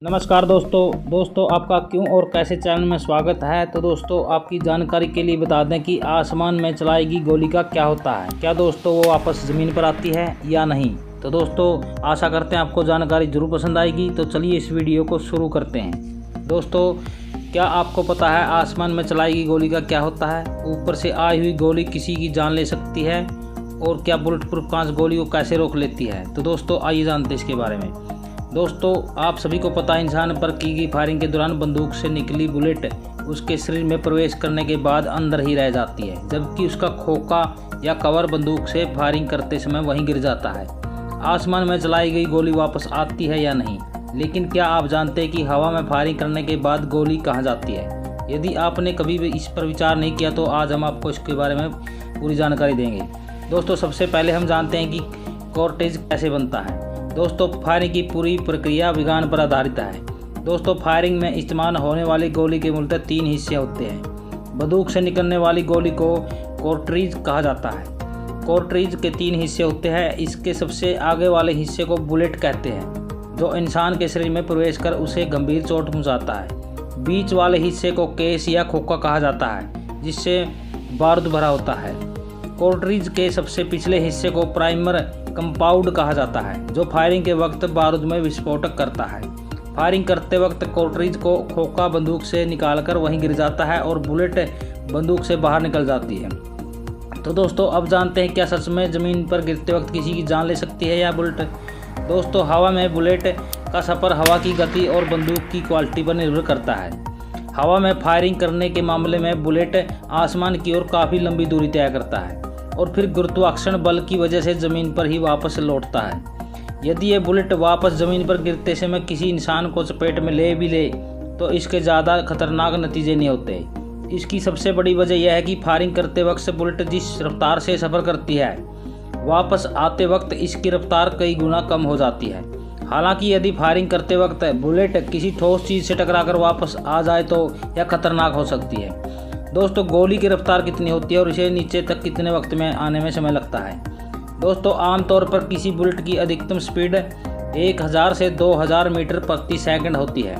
नमस्कार दोस्तों आपका क्यों और कैसे चैनल में स्वागत है। तो दोस्तों आपकी जानकारी के लिए बता दें कि आसमान में चलाई गोली का क्या होता है। क्या दोस्तों वो वापस ज़मीन पर आती है या नहीं। तो दोस्तों आशा करते हैं आपको जानकारी ज़रूर पसंद आएगी। तो चलिए इस वीडियो को शुरू करते हैं। दोस्तों क्या आपको पता है आसमान में चलाई गोली का क्या होता है। ऊपर से आई हुई गोली किसी की जान ले सकती है। और क्या बुलेट प्रूफ कांच गोली को कैसे रोक लेती है। तो दोस्तों आइए जानते हैं इसके बारे में। दोस्तों आप सभी को पता है इंसान पर की गई फायरिंग के दौरान बंदूक से निकली बुलेट उसके शरीर में प्रवेश करने के बाद अंदर ही रह जाती है, जबकि उसका खोखा या कवर बंदूक से फायरिंग करते समय वहीं गिर जाता है। आसमान में चलाई गई गोली वापस आती है या नहीं। लेकिन क्या आप जानते हैं कि हवा में फायरिंग करने के बाद गोली कहाँ जाती है। यदि आपने कभी भी इस पर विचार नहीं किया तो आज हम आपको इसके बारे में पूरी जानकारी देंगे। दोस्तों सबसे पहले हम जानते हैं कि कार्ट्रिज कैसे बनता है। दोस्तों फायरिंग की पूरी प्रक्रिया विज्ञान पर आधारित है। दोस्तों फायरिंग में इस्तेमाल होने वाली गोली के मूलतः 3 हिस्से होते हैं। बंदूक से निकलने वाली गोली को कार्ट्रिज कहा जाता है। कार्ट्रिज के 3 हिस्से होते हैं। इसके सबसे आगे वाले हिस्से को बुलेट कहते हैं, जो इंसान के शरीर में प्रवेश कर उसे गंभीर चोट पहुंचाता है। बीच वाले हिस्से को केस या खोखा कहा जाता है, जिससे बारूद भरा होता है। कार्ट्रिज के सबसे पिछले हिस्से को प्राइमर कंपाउंड कहा जाता है, जो फायरिंग के वक्त बारूद में विस्फोटक करता है। फायरिंग करते वक्त कार्ट्रिज को खोखा बंदूक से निकालकर वहीं गिर जाता है और बुलेट बंदूक से बाहर निकल जाती है। तो दोस्तों अब जानते हैं क्या सच में ज़मीन पर गिरते वक्त किसी की जान ले सकती है या बुलेट। दोस्तों हवा में बुलेट का सफ़र हवा की गति और बंदूक की क्वालिटी पर निर्भर करता है। हवा में फायरिंग करने के मामले में बुलेट आसमान की ओर काफ़ी लंबी दूरी तय करता है और फिर गुरुत्वाकर्षण बल की वजह से ज़मीन पर ही वापस लौटता है। यदि ये बुलेट वापस ज़मीन पर गिरते समय किसी इंसान को चपेट में ले तो इसके ज़्यादा खतरनाक नतीजे नहीं होते। इसकी सबसे बड़ी वजह यह है कि फायरिंग करते वक्त बुलेट जिस रफ्तार से सफ़र करती है, वापस आते वक्त इसकी रफ्तार कई गुना कम हो जाती है। हालांकि यदि फायरिंग करते वक्त बुलेट किसी ठोस चीज़ से टकराकर वापस आ जाए तो यह खतरनाक हो सकती है। दोस्तों गोली की रफ्तार कितनी होती है और इसे नीचे तक कितने वक्त में आने में समय लगता है। दोस्तों आमतौर पर किसी बुलेट की अधिकतम स्पीड 1000 से 2000 मीटर प्रति सेकंड होती है,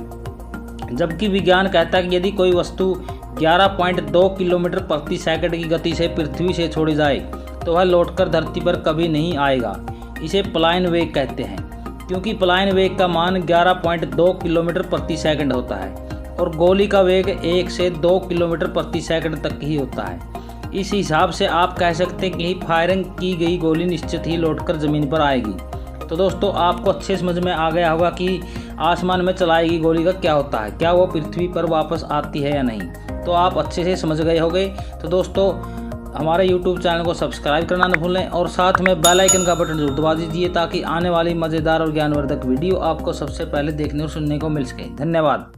जबकि विज्ञान कहता है कि यदि कोई वस्तु 11.2 किलोमीटर प्रति सेकंड की गति से पृथ्वी से छोड़ी जाए तो वह लौटकर धरती पर कभी नहीं आएगा। इसे पलायन वेग कहते हैं, क्योंकि पलायन वेग का मान 11.2 किलोमीटर प्रति सेकंड होता है और गोली का वेग 1 से 2 किलोमीटर प्रति सेकंड तक ही होता है। इस हिसाब से आप कह सकते हैं कि फायरिंग की गई गोली निश्चित ही लौटकर ज़मीन पर आएगी। तो दोस्तों आपको अच्छे समझ में आ गया होगा कि आसमान में चलाई गई गोली का क्या होता है, क्या वो पृथ्वी पर वापस आती है या नहीं। तो आप अच्छे से समझ गए होंगे। तो दोस्तों हमारे YouTube चैनल को सब्सक्राइब करना न भूलें और साथ में बेल आइकन का बटन जरूर दबा दीजिए, ताकि आने वाली मज़ेदार और ज्ञानवर्धक वीडियो आपको सबसे पहले देखने और सुनने को मिल सके। धन्यवाद।